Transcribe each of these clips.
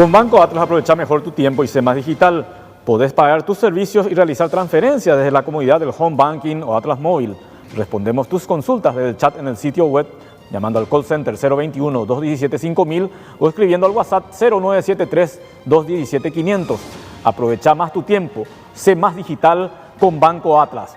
Con Banco Atlas aprovecha mejor tu tiempo y sé más digital. Podés pagar tus servicios y realizar transferencias desde la comodidad del Home Banking o Atlas Móvil. Respondemos tus consultas desde el chat en el sitio web, llamando al call center 021-217-5000 o escribiendo al WhatsApp 0973-217-500. Aprovecha más tu tiempo, sé más digital con Banco Atlas.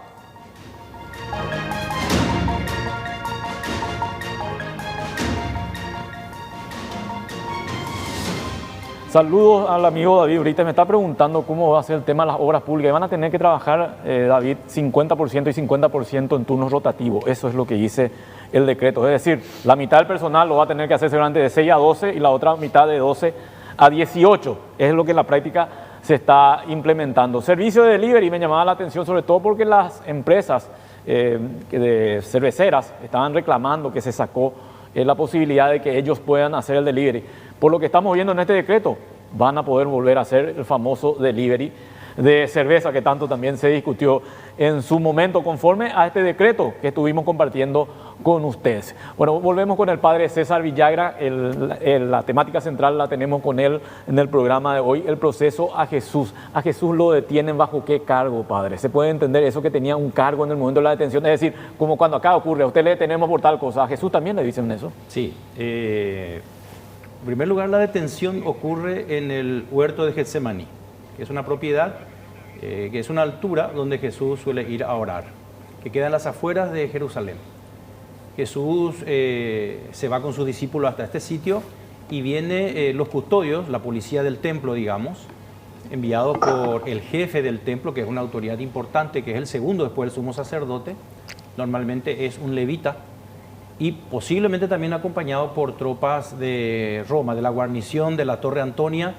Saludos al amigo David. Ahorita me está preguntando cómo va a ser el tema de las obras públicas. Van a tener que trabajar, David, 50% y 50% en turnos rotativos. Eso es lo que dice el decreto. Es decir, la mitad del personal lo va a tener que hacer seguramente de 6 a 12 y la otra mitad de 12 a 18. Es lo que en la práctica se está implementando. Servicio de delivery me llamaba la atención sobre todo porque las empresas de cerveceras estaban reclamando que se sacó la posibilidad de que ellos puedan hacer el delivery. Por lo que estamos viendo en este decreto, van a poder volver a hacer el famoso delivery de cerveza que tanto también se discutió en su momento conforme a este decreto que estuvimos compartiendo con ustedes. Bueno, volvemos con el padre César Villagra. La temática central la tenemos con él en el programa de hoy, el proceso a Jesús. ¿A Jesús lo detienen bajo qué cargo, padre? ¿Se puede entender eso que tenía un cargo en el momento de la detención? Es decir, como cuando acá ocurre, a usted le detenemos por tal cosa, ¿a Jesús también le dicen eso? Sí. En primer lugar, la detención ocurre en el huerto de Getsemaní, que es una propiedad, que es una altura donde Jesús suele ir a orar, que queda en las afueras de Jerusalén. Jesús se va con sus discípulos hasta este sitio y vienen los custodios, la policía del templo, digamos, enviados por el jefe del templo, que es una autoridad importante, que es el segundo después del sumo sacerdote, normalmente es un levita, y posiblemente también acompañado por tropas de Roma, de la guarnición de la Torre Antonia,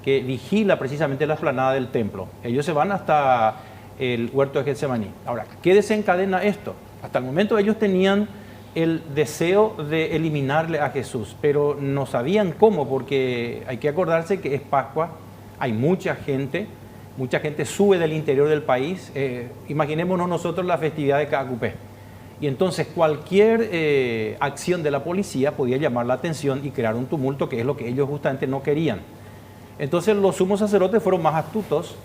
que vigila precisamente la explanada del templo. Ellos se van hasta el huerto de Getsemaní. Ahora, ¿qué desencadena esto? Hasta el momento ellos tenían el deseo de eliminarle a Jesús, pero no sabían cómo, porque hay que acordarse que es Pascua, hay mucha gente sube del interior del país. Imaginémonos nosotros la festividad de Caacupé. Y entonces cualquier acción de la policía podía llamar la atención y crear un tumulto, que es lo que ellos justamente no querían. Entonces los sumos sacerdotes fueron más astutos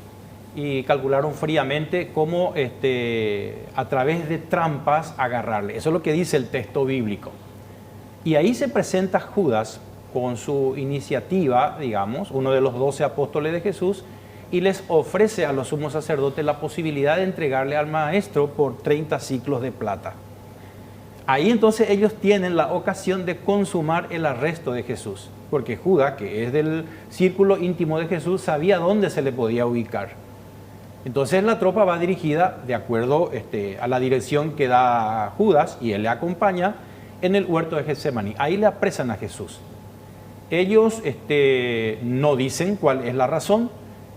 y calcularon fríamente cómo a través de trampas agarrarle. Eso es lo que dice el texto bíblico. Y ahí se presenta Judas con su iniciativa, digamos, uno de los 12 apóstoles de Jesús, y les ofrece a los sumos sacerdotes la posibilidad de entregarle al maestro por 30 siclos de plata. Ahí entonces ellos tienen la ocasión de consumar el arresto de Jesús, porque Judas, que es del círculo íntimo de Jesús, sabía dónde se le podía ubicar. Entonces la tropa va dirigida de acuerdo a la dirección que da Judas, y él le acompaña en el huerto de Getsemaní. Ahí le apresan a Jesús. Ellos no dicen cuál es la razón.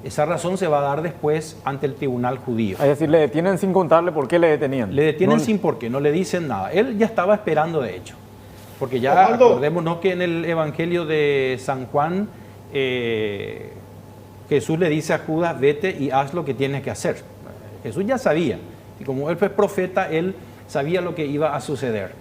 Esa razón se va a dar después ante el tribunal judío. Es decir, le detienen sin contarle por qué le detenían. Le detienen sin por qué, no le dicen nada. Él ya estaba esperando, de hecho. Porque ya acordémonos que en el Evangelio de San Juan, Jesús le dice a Judas, vete y haz lo que tienes que hacer. Jesús ya sabía. Y como él fue profeta, él sabía lo que iba a suceder.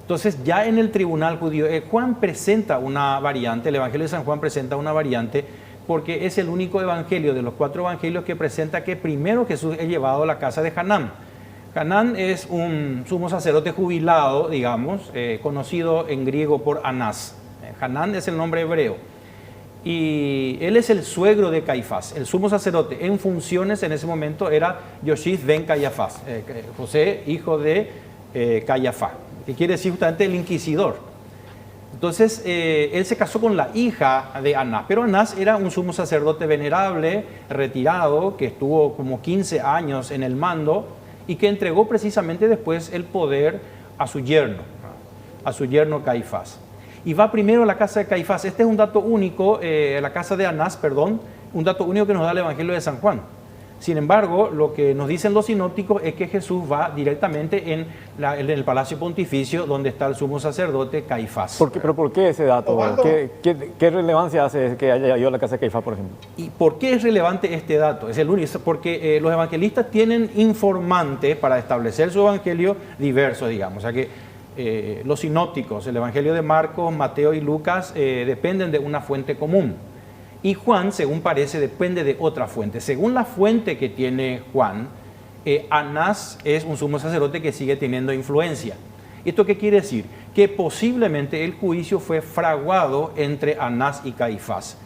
Entonces, ya en el tribunal judío, Juan presenta una variante, el Evangelio de San Juan presenta una variante, porque es el único evangelio de los 4 evangelios que presenta que primero Jesús es llevado a la casa de Hanán. Hanán es un sumo sacerdote jubilado, digamos, conocido en griego por Anás. Hanán es el nombre hebreo. Y él es el suegro de Caifás. El sumo sacerdote en funciones en ese momento era Yoshif ben Caifás, José, hijo de Caifás, que quiere decir justamente el inquisidor. Entonces, él se casó con la hija de Anás, pero Anás era un sumo sacerdote venerable, retirado, que estuvo como 15 años en el mando y que entregó precisamente después el poder a su yerno Caifás. Y va primero a la casa de Caifás. Este es un dato único, la casa de Anás, perdón, un dato único que nos da el Evangelio de San Juan. Sin embargo, lo que nos dicen los sinópticos es que Jesús va directamente en el palacio pontificio donde está el sumo sacerdote Caifás. ¿Pero por qué ese dato? ¿Qué relevancia hace que haya ido a la casa de Caifás, por ejemplo? ¿Y por qué es relevante este dato? Es el único, porque los evangelistas tienen informantes para establecer su evangelio diversos, digamos. O sea que los sinópticos, el evangelio de Marcos, Mateo y Lucas, dependen de una fuente común. Y Juan, según parece, depende de otra fuente. Según la fuente que tiene Juan, Anás es un sumo sacerdote que sigue teniendo influencia. ¿Esto qué quiere decir? Que posiblemente el juicio fue fraguado entre Anás y Caifás.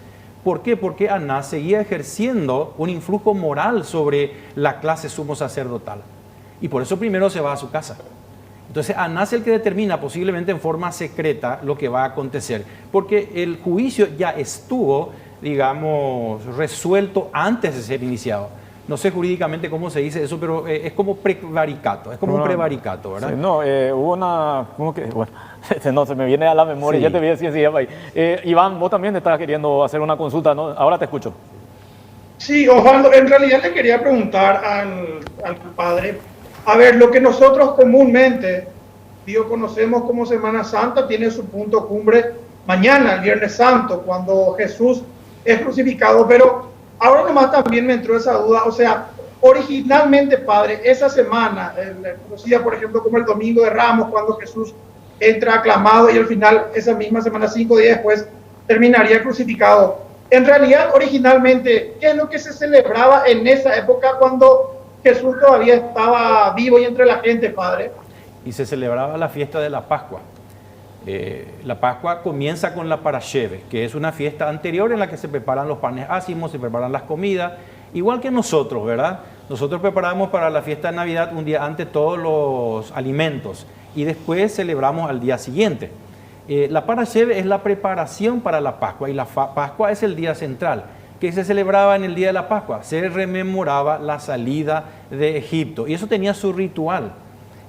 ¿Por qué? Porque Anás seguía ejerciendo un influjo moral sobre la clase sumo sacerdotal. Y por eso primero se va a su casa. Entonces Anás es el que determina posiblemente en forma secreta lo que va a acontecer. Porque el juicio ya estuvo, digamos, resuelto antes de ser iniciado. No sé jurídicamente cómo se dice eso, pero es como prevaricato, es como un prevaricato, ¿verdad? Sí, no, hubo una, ¿cómo que? Bueno, no, se me viene a la memoria, Sí. ya te vi así, Iván, vos también te estabas queriendo hacer una consulta, ¿no? Ahora te escucho. Sí, Osvaldo, en realidad le quería preguntar al padre, a ver, lo que nosotros comúnmente, conocemos como Semana Santa, tiene su punto cumbre mañana, el Viernes Santo, cuando Jesús es crucificado, pero ahora nomás también me entró esa duda, o sea, originalmente, padre, esa semana, conocida por ejemplo como el Domingo de Ramos, cuando Jesús entra aclamado y al final, esa misma semana, 5 días después, terminaría crucificado. En realidad, originalmente, ¿qué es lo que se celebraba en esa época cuando Jesús todavía estaba vivo y entre la gente, padre? Y se celebraba la fiesta de la Pascua. La Pascua comienza con la Parasheve, que es una fiesta anterior en la que se preparan los panes ácimos, se preparan las comidas, igual que nosotros, ¿verdad? Nosotros preparamos para la fiesta de Navidad un día antes todos los alimentos y después celebramos al día siguiente. La Parasheve es la preparación para la Pascua y la Pascua es el día central. ¿Qué se celebraba en el día de la Pascua? Se rememoraba la salida de Egipto y eso tenía su ritual.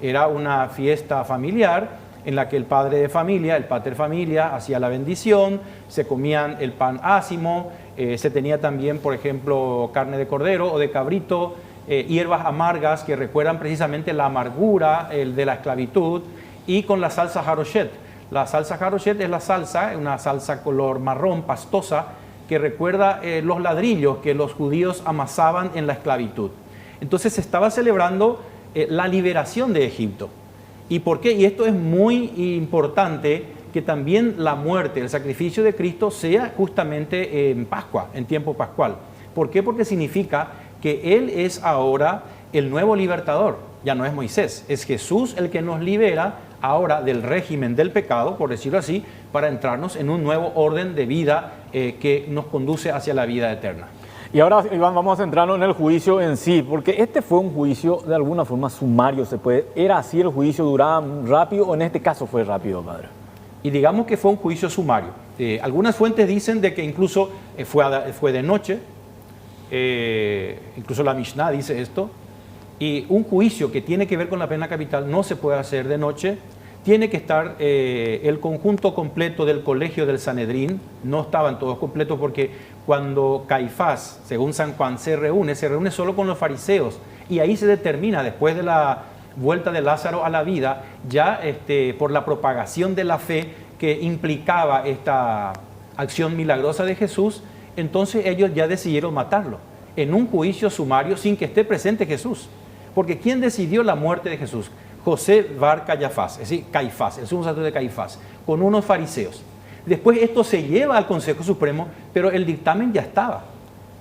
Era una fiesta familiar en la que el padre de familia, el pater familia, hacía la bendición, se comían el pan ácimo, se tenía también, por ejemplo, carne de cordero o de cabrito, hierbas amargas que recuerdan precisamente la amargura de la esclavitud, y con la salsa jarochet. La salsa jarochet es la salsa, una salsa color marrón, pastosa, que recuerda los ladrillos que los judíos amasaban en la esclavitud. Entonces se estaba celebrando la liberación de Egipto. ¿Y por qué? Y esto es muy importante, que también la muerte, el sacrificio de Cristo sea justamente en Pascua, en tiempo pascual. ¿Por qué? Porque significa que Él es ahora el nuevo libertador. Ya no es Moisés, es Jesús el que nos libera ahora del régimen del pecado, por decirlo así, para entrarnos en un nuevo orden de vida que nos conduce hacia la vida eterna. Y ahora, Iván, vamos a centrarnos en el juicio en sí, porque este fue un juicio de alguna forma sumario, ¿era así el juicio, duraba rápido o en este caso fue rápido, padre? Y digamos que fue un juicio sumario. Algunas fuentes dicen de que incluso fue de noche, incluso la Mishnah dice esto, y un juicio que tiene que ver con la pena capital no se puede hacer de noche, tiene que estar el conjunto completo del colegio del Sanedrín, no estaban todos completos porque cuando Caifás, según San Juan, se reúne solo con los fariseos y ahí se determina, después de la vuelta de Lázaro a la vida, ya por la propagación de la fe que implicaba esta acción milagrosa de Jesús, entonces ellos ya decidieron matarlo en un juicio sumario sin que esté presente Jesús. Porque ¿quién decidió la muerte de Jesús? José Bar Caifás, es decir, Caifás, el sumo sacerdote de Caifás, con unos fariseos. Después esto se lleva al Consejo Supremo, pero el dictamen ya estaba.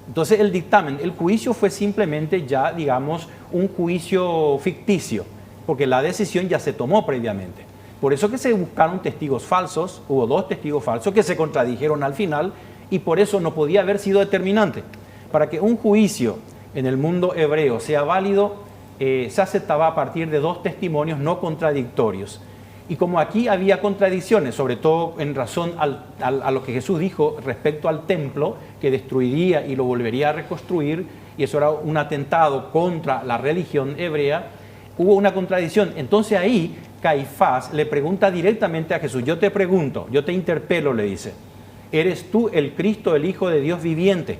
Entonces el juicio fue simplemente ya, digamos, un juicio ficticio, porque la decisión ya se tomó previamente. Por eso que se buscaron testigos falsos, hubo 2 testigos falsos que se contradijeron al final, y por eso no podía haber sido determinante. Para que un juicio en el mundo hebreo sea válido, se aceptaba a partir de 2 testimonios no contradictorios. Y como aquí había contradicciones, sobre todo en razón a lo que Jesús dijo respecto al templo, que destruiría y lo volvería a reconstruir, y eso era un atentado contra la religión hebrea, hubo una contradicción. Entonces ahí Caifás le pregunta directamente a Jesús, yo te pregunto, yo te interpelo, le dice, ¿eres tú el Cristo, el Hijo de Dios viviente?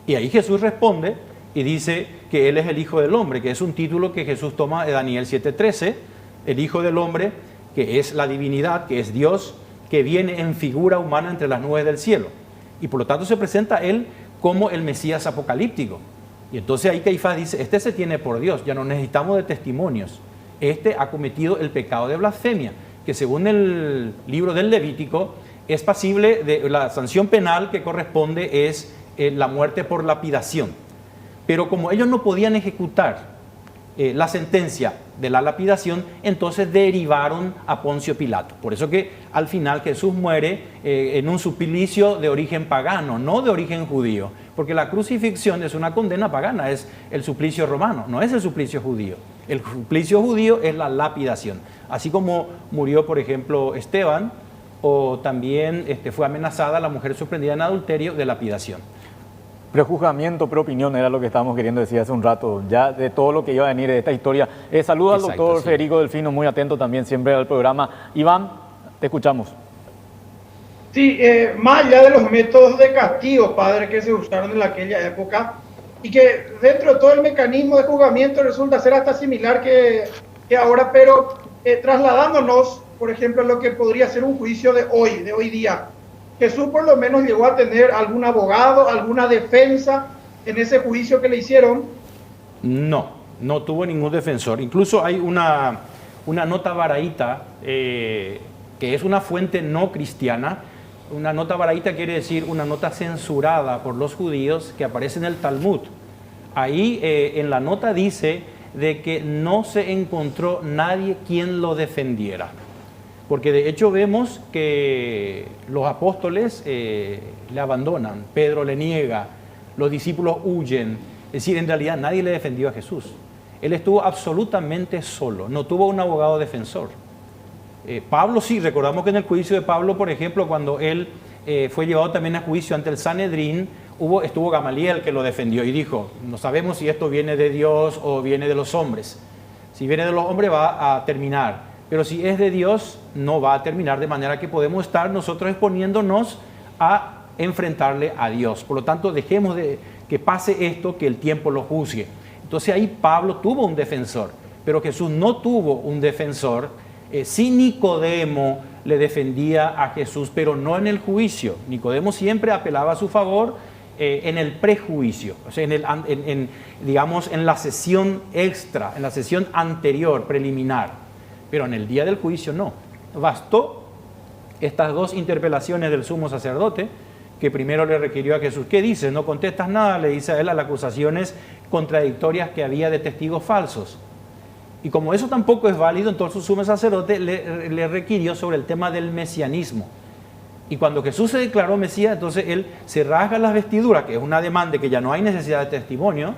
Y ahí Jesús responde y dice que Él es el Hijo del Hombre, que es un título que Jesús toma de Daniel 7:13, el Hijo del Hombre, que es la divinidad, que es Dios, que viene en figura humana entre las nubes del cielo. Y por lo tanto se presenta Él como el Mesías apocalíptico. Y entonces ahí Caifás dice, este se tiene por Dios, ya no necesitamos de testimonios. Este ha cometido el pecado de blasfemia, que según el libro del Levítico, es pasible de la sanción penal que corresponde es la muerte por lapidación. Pero como ellos no podían ejecutar la sentencia de la lapidación, entonces derivaron a Poncio Pilato. Por eso que al final Jesús muere en un suplicio de origen pagano, no de origen judío, porque la crucifixión es una condena pagana, es el suplicio romano, no es el suplicio judío. El suplicio judío es la lapidación. Así como murió, por ejemplo, Esteban, o también fue amenazada la mujer sorprendida en adulterio de lapidación. Prejuzgamiento, preopinión, era lo que estábamos queriendo decir hace un rato, ya de todo lo que iba a venir de esta historia. Saludos al doctor Federico Delfino, muy atento también siempre al programa. Iván, te escuchamos. Sí, más allá de los métodos de castigo, padre, que se usaron en aquella época, y que dentro de todo el mecanismo de juzgamiento resulta ser hasta similar que ahora, pero trasladándonos, por ejemplo, a lo que podría ser un juicio de hoy día. Jesús por lo menos llegó a tener algún abogado, alguna defensa en ese juicio que le hicieron. No tuvo ningún defensor. Incluso hay una nota baraíta, que es una fuente no cristiana. Una nota baraíta quiere decir una nota censurada por los judíos que aparece en el Talmud. Ahí en la nota dice de que no se encontró nadie quien lo defendiera. Porque de hecho vemos que los apóstoles le abandonan, Pedro le niega, los discípulos huyen. Es decir, en realidad nadie le defendió a Jesús. Él estuvo absolutamente solo, no tuvo un abogado defensor. Pablo sí, recordamos que en el juicio de Pablo, por ejemplo, cuando él fue llevado también a juicio ante el Sanedrín, estuvo Gamaliel que lo defendió y dijo, no sabemos si esto viene de Dios o viene de los hombres. Si viene de los hombres va a terminar. Pero si es de Dios, no va a terminar, de manera que podemos estar nosotros exponiéndonos a enfrentarle a Dios. Por lo tanto, dejemos de que pase esto, que el tiempo lo juzgue. Entonces ahí Pablo tuvo un defensor, pero Jesús no tuvo un defensor. Sí, Nicodemo le defendía a Jesús, pero no en el juicio. Nicodemo siempre apelaba a su favor en el prejuicio, o sea, digamos, en la sesión extra, en la sesión anterior, preliminar. Pero en el día del juicio no. Bastó estas dos interpelaciones del sumo sacerdote, que primero le requirió a Jesús, ¿qué dices? No contestas nada, le dice a él, a las acusaciones contradictorias que había de testigos falsos. Y como eso tampoco es válido, entonces el sumo sacerdote le requirió sobre el tema del mesianismo. Y cuando Jesús se declaró Mesías, entonces él se rasga las vestiduras, que es una demanda que ya no hay necesidad de testimonio,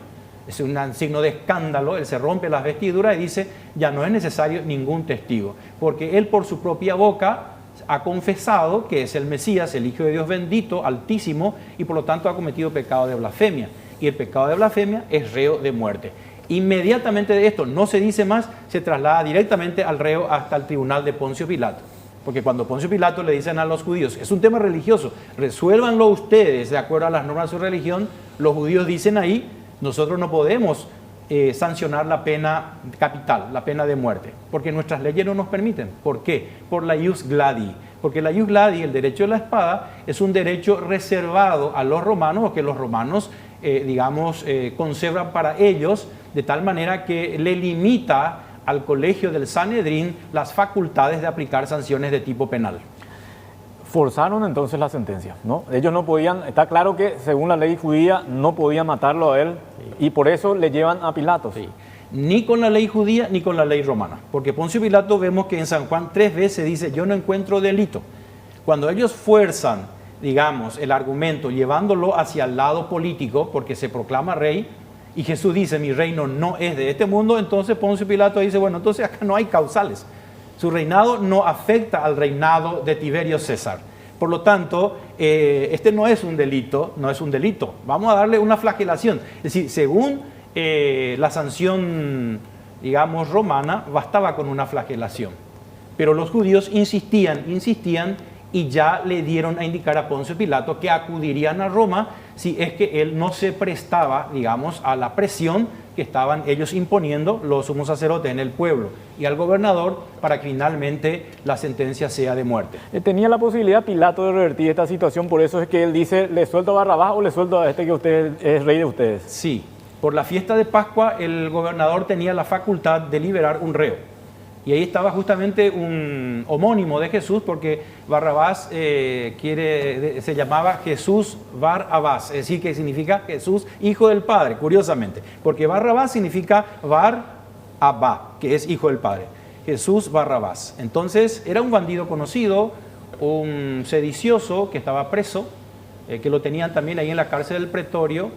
es un signo de escándalo, él se rompe las vestiduras y dice, ya no es necesario ningún testigo, porque él por su propia boca ha confesado que es el Mesías, el Hijo de Dios bendito, altísimo, y por lo tanto ha cometido pecado de blasfemia. Y el pecado de blasfemia es reo de muerte. Inmediatamente de esto no se dice más, se traslada directamente al reo hasta el tribunal de Poncio Pilato. Porque cuando Poncio Pilato le dicen a los judíos, es un tema religioso, resuélvanlo ustedes de acuerdo a las normas de su religión, los judíos dicen ahí, nosotros no podemos sancionar la pena capital, la pena de muerte, porque nuestras leyes no nos permiten. ¿Por qué? Por la ius gladi. Porque la ius gladi, el derecho de la espada, es un derecho reservado a los romanos, o que los romanos, conservan para ellos, de tal manera que le limita al colegio del Sanedrín las facultades de aplicar sanciones de tipo penal. Forzaron entonces la sentencia, ¿no? Ellos no podían, está claro que según la ley judía no podían matarlo a él, sí. Y por eso le llevan a Pilato. Sí. Ni con la ley judía ni con la ley romana, porque Poncio Pilato vemos que en San Juan 3 veces dice, yo no encuentro delito. Cuando ellos fuerzan, digamos, el argumento llevándolo hacia el lado político, porque se proclama rey, y Jesús dice, mi reino no es de este mundo, entonces Poncio Pilato dice, bueno, entonces acá no hay causales. Su reinado no afecta al reinado de Tiberio César. Por lo tanto, este no es un delito, Vamos a darle una flagelación. Es decir, según la sanción, digamos, romana, bastaba con una flagelación. Pero los judíos insistían y ya le dieron a indicar a Poncio Pilato que acudirían a Roma si es que él no se prestaba, digamos, a la presión que estaban ellos imponiendo los sumos sacerdotes en el pueblo y al gobernador para que finalmente la sentencia sea de muerte. Tenía la posibilidad Pilato de revertir esta situación, por eso es que él dice, ¿le suelto a Barrabás o le suelto a este que usted es rey de ustedes? Sí, por la fiesta de Pascua el gobernador tenía la facultad de liberar un reo. Y ahí estaba justamente un homónimo de Jesús, porque Barrabás se llamaba Jesús Bar Abás, es decir, que significa Jesús, hijo del Padre, curiosamente, porque Barrabás significa Bar Abá, que es hijo del Padre. Jesús Barrabás. Entonces, era un bandido conocido, un sedicioso que estaba preso, que lo tenían también ahí en la cárcel del Pretorio,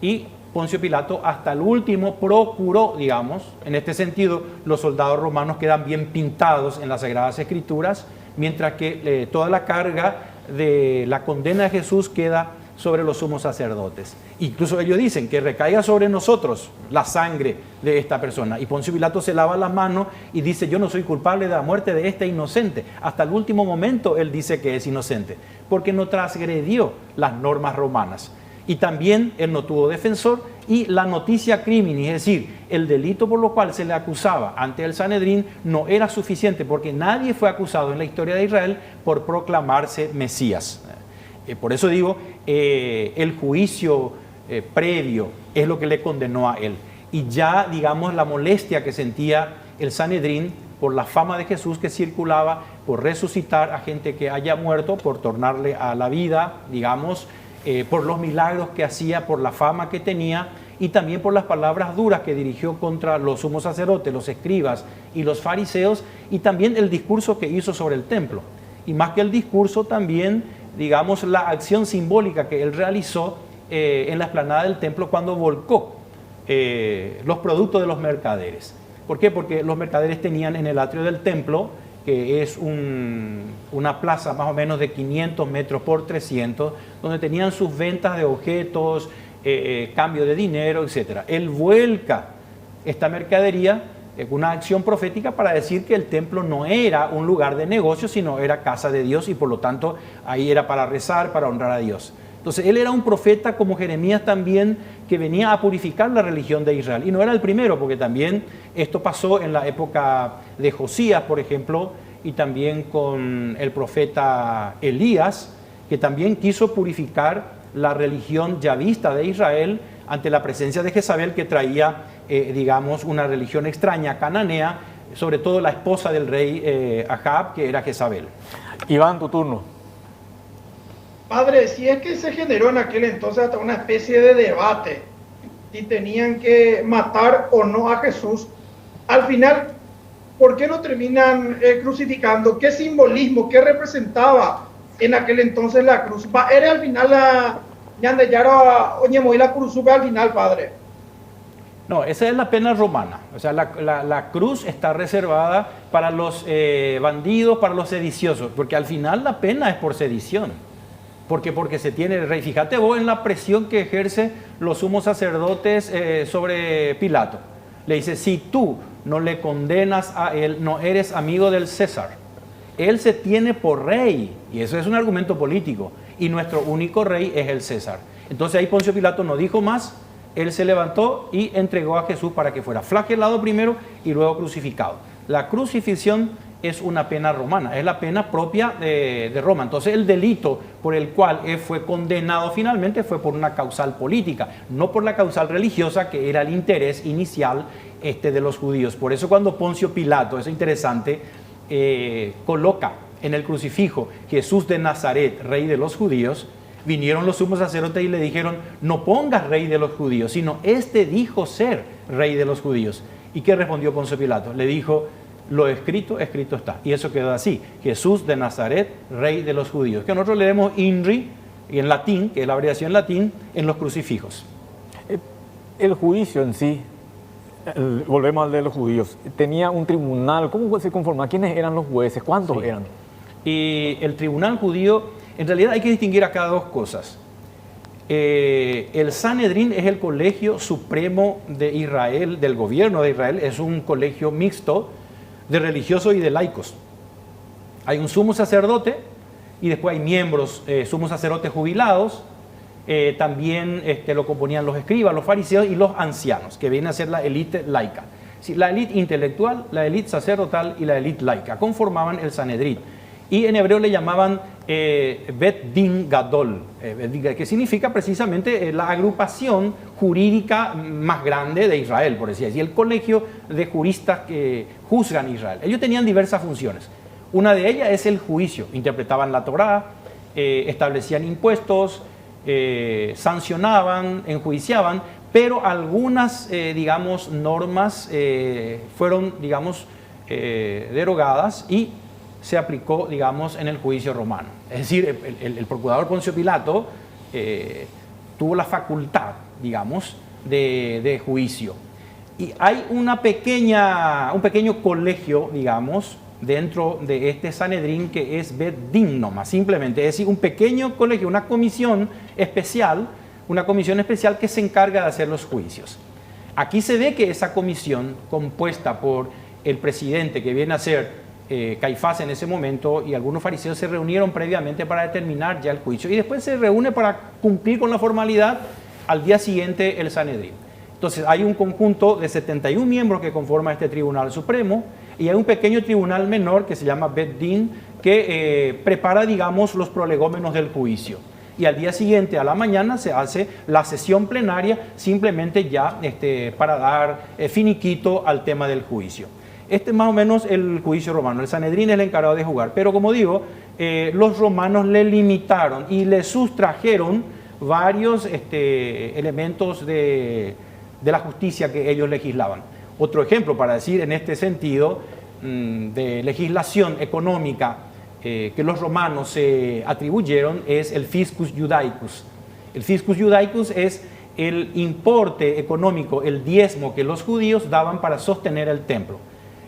y Poncio Pilato hasta el último procuró, digamos, en este sentido, los soldados romanos quedan bien pintados en las Sagradas Escrituras, mientras que toda la carga de la condena de Jesús queda sobre los sumos sacerdotes. Incluso ellos dicen que recaiga sobre nosotros la sangre de esta persona. Y Poncio Pilato se lava las manos y dice: yo no soy culpable de la muerte de este inocente. Hasta el último momento él dice que es inocente, porque no transgredió las normas romanas. Y también él no tuvo defensor, y la noticia crimini, es decir, el delito por lo cual se le acusaba ante el Sanedrín, no era suficiente, porque nadie fue acusado en la historia de Israel por proclamarse Mesías. Por eso digo, el juicio previo es lo que le condenó a él. Y ya, digamos, la molestia que sentía el Sanedrín por la fama de Jesús que circulaba, por resucitar a gente que haya muerto, por tornarle a la vida, digamos, por los milagros que hacía, por la fama que tenía, y también por las palabras duras que dirigió contra los sumos sacerdotes, los escribas y los fariseos, y también el discurso que hizo sobre el templo. Y más que el discurso, también, digamos, la acción simbólica que él realizó en la explanada del templo cuando volcó los productos de los mercaderes. ¿Por qué? Porque los mercaderes tenían en el atrio del templo, que es una plaza más o menos de 500 metros por 300, donde tenían sus ventas de objetos, cambio de dinero, etc. Él vuelca esta mercadería una acción profética para decir que el templo no era un lugar de negocio, sino era casa de Dios, y por lo tanto ahí era para rezar, para honrar a Dios. Entonces él era un profeta como Jeremías también, que venía a purificar la religión de Israel. Y no era el primero, porque también esto pasó en la época de Josías, por ejemplo, y también con el profeta Elías, que también quiso purificar la religión yavista de Israel ante la presencia de Jezabel, que traía, digamos, una religión extraña, cananea, sobre todo la esposa del rey Ahab, que era Jezabel. Iván, tu turno. Padre, si es que se generó en aquel entonces hasta una especie de debate si tenían que matar o no a Jesús, al final, ¿por qué lo terminan crucificando? ¿Qué simbolismo, qué representaba en aquel entonces la cruz? ¿Era al final la cruz al final, Padre? No, esa es la pena romana. O sea, la cruz está reservada para los bandidos, para los sediciosos, porque al final la pena es por sedición. Porque se tiene el rey. Fíjate vos en la presión que ejerce los sumos sacerdotes sobre Pilato. Le dice: si tú no le condenas a él, no eres amigo del César. Él se tiene por rey, y eso es un argumento político, y nuestro único rey es el César. Entonces ahí Poncio Pilato no dijo más, él se levantó y entregó a Jesús para que fuera flagelado primero y luego crucificado. La crucifixión es una pena romana, es la pena propia de Roma. Entonces el delito por el cual él fue condenado finalmente fue por una causal política, no por la causal religiosa, que era el interés inicial de los judíos. Por eso cuando Poncio Pilato, eso es interesante, coloca en el crucifijo Jesús de Nazaret, rey de los judíos, vinieron los sumos sacerdotes y le dijeron: no pongas rey de los judíos, sino dijo ser rey de los judíos. ¿Y qué respondió Poncio Pilato? Le dijo: lo escrito, escrito está. Y eso quedó así: Jesús de Nazaret, rey de los judíos. Que nosotros leemos INRI, en latín, que es la abreviación en latín, en los crucifijos. El juicio en sí, volvemos al de los judíos, tenía un tribunal. ¿Cómo se conformaba? ¿Quiénes eran los jueces? ¿Cuántos eran? Y el tribunal judío, en realidad hay que distinguir acá dos cosas. El Sanedrín es el colegio supremo de Israel, del gobierno de Israel. Es un colegio mixto de religiosos y de laicos. Hay un sumo sacerdote y después hay miembros, sumos sacerdotes jubilados. También lo componían los escribas, los fariseos y los ancianos, que vienen a ser la élite laica. Sí, la élite intelectual, la élite sacerdotal y la élite laica conformaban el Sanedrín. Y en hebreo le llamaban Bet Din Gadol, que significa precisamente la agrupación jurídica más grande de Israel, por decir así, el colegio de juristas que juzgan Israel. Ellos tenían diversas funciones. Una de ellas es el juicio. Interpretaban la Torá, establecían impuestos, sancionaban, enjuiciaban, pero algunas, normas fueron, derogadas y se aplicó, en el juicio romano. Es decir, el procurador Poncio Pilato tuvo la facultad, de juicio. Y hay un pequeño colegio, dentro de este Sanedrín que es Bet Din nomás, simplemente. Es decir, un pequeño colegio, una comisión especial que se encarga de hacer los juicios. Aquí se ve que esa comisión, compuesta por el presidente, que viene a ser Caifás en ese momento, y algunos fariseos, se reunieron previamente para determinar ya el juicio, y después se reúne para cumplir con la formalidad al día siguiente el Sanedrín. Entonces hay un conjunto de 71 miembros que conforman este Tribunal Supremo, y hay un pequeño tribunal menor que se llama Bet Din, que prepara, los prolegómenos del juicio. Y al día siguiente, a la mañana, se hace la sesión plenaria, simplemente ya para dar finiquito al tema del juicio. Este es más o menos el juicio romano. El Sanedrín es el encargado de jugar. Pero como digo, los romanos le limitaron y le sustrajeron varios elementos de la justicia que ellos legislaban. Otro ejemplo, para decir en este sentido, de legislación económica que los romanos se atribuyeron, es el fiscus judaicus. El fiscus judaicus es el importe económico, el diezmo que los judíos daban para sostener el templo.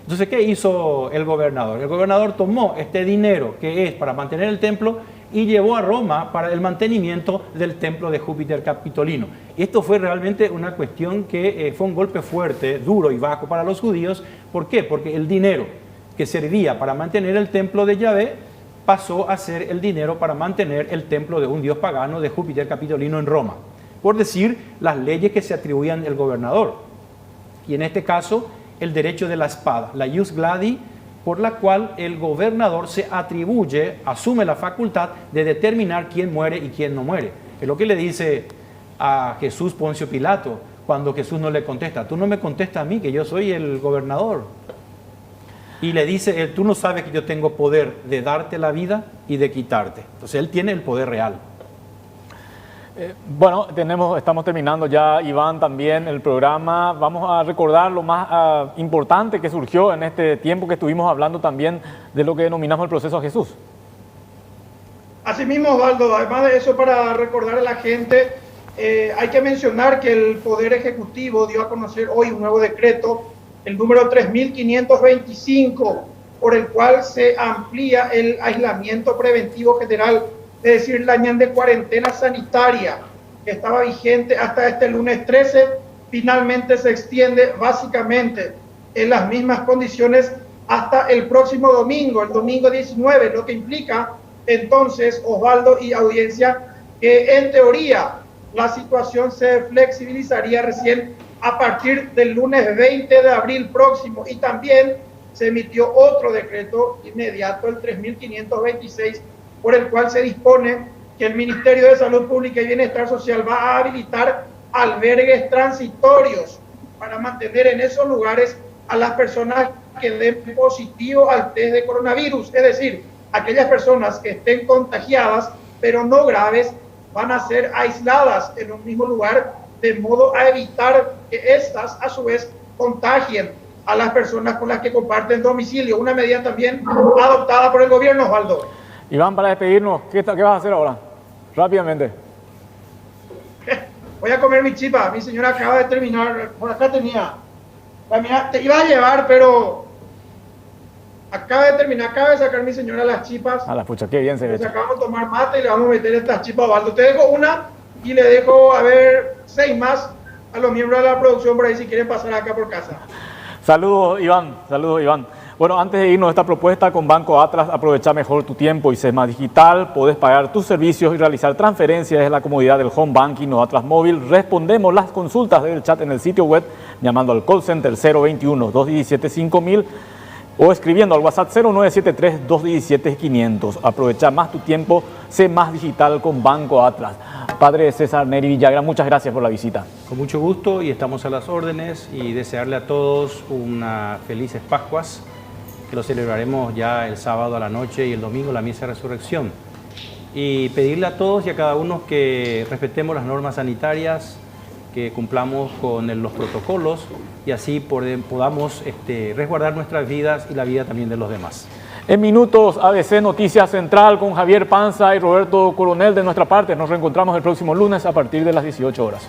Entonces, ¿qué hizo el gobernador? El gobernador tomó este dinero que es para mantener el templo y llevó a Roma para el mantenimiento del templo de Júpiter Capitolino. Esto fue realmente una cuestión que fue un golpe fuerte, duro y bajo para los judíos. ¿Por qué? Porque el dinero que servía para mantener el templo de Yahvé pasó a ser el dinero para mantener el templo de un dios pagano de Júpiter Capitolino en Roma. Por decir, las leyes que se atribuían al gobernador. Y en este caso, el derecho de la espada, la ius gladi, por la cual el gobernador se atribuye, asume la facultad de determinar quién muere y quién no muere. Es lo que le dice a Jesús Poncio Pilato, cuando Jesús no le contesta: tú no me contestas a mí, que yo soy el gobernador. Y le dice: tú no sabes que yo tengo poder de darte la vida y de quitarte. Entonces él tiene el poder real. Estamos terminando ya, Iván, también el programa. Vamos a recordar lo más importante que surgió en este tiempo que estuvimos hablando también de lo que denominamos el proceso a Jesús. Asimismo, Osvaldo, además de eso, para recordar a la gente, hay que mencionar que el Poder Ejecutivo dio a conocer hoy un nuevo decreto, el número 3525, por el cual se amplía el aislamiento preventivo general, es decir, la añade cuarentena sanitaria, que estaba vigente hasta este lunes 13, finalmente se extiende básicamente en las mismas condiciones hasta el próximo domingo, el domingo 19, lo que implica entonces, Osvaldo y audiencia, que en teoría la situación se flexibilizaría recién a partir del lunes 20 de abril próximo, y también se emitió otro decreto inmediato, el 3526, por el cual se dispone que el Ministerio de Salud Pública y Bienestar Social va a habilitar albergues transitorios para mantener en esos lugares a las personas que den positivo al test de coronavirus. Es decir, aquellas personas que estén contagiadas, pero no graves, van a ser aisladas en un mismo lugar, de modo a evitar que éstas, a su vez, contagien a las personas con las que comparten domicilio. Una medida también adoptada por el gobierno, Osvaldo. Iván, para despedirnos, ¿qué vas a hacer ahora? Rápidamente. Voy a comer mi chipa. Mi señora acaba de terminar. Por acá tenía. Mira, te iba a llevar, pero acaba de terminar. Acaba de sacar mi señora las chipas. A la pucha, qué bien se ve. Acabamos de tomar mate y le vamos a meter estas chipas a Osvaldo. Te dejo una y le dejo, 6 más a los miembros de la producción por ahí si quieren pasar acá por casa. Saludos, Iván. Saludos, Iván. Bueno, antes de irnos, esta propuesta con Banco Atlas, aprovecha mejor tu tiempo y Sesma Digital. Podés pagar tus servicios y realizar transferencias desde la comodidad del home banking o Atlas móvil. Respondemos las consultas del chat en el sitio web llamando al call center 021-217-5000. o escribiendo al WhatsApp 0973-217-500. Aprovecha más tu tiempo, sé más digital con Banco Atlas. Padre César Neri Villagra, muchas gracias por la visita. Con mucho gusto y estamos a las órdenes y desearle a todos unas felices Pascuas, que lo celebraremos ya el sábado a la noche y el domingo la misa de resurrección. Y pedirle a todos y a cada uno que respetemos las normas sanitarias, que cumplamos con los protocolos y así podamos resguardar nuestras vidas y la vida también de los demás. En minutos, ABC Noticias Central con Javier Panza y Roberto Coronel de nuestra parte. Nos reencontramos el próximo lunes a partir de las 18 horas.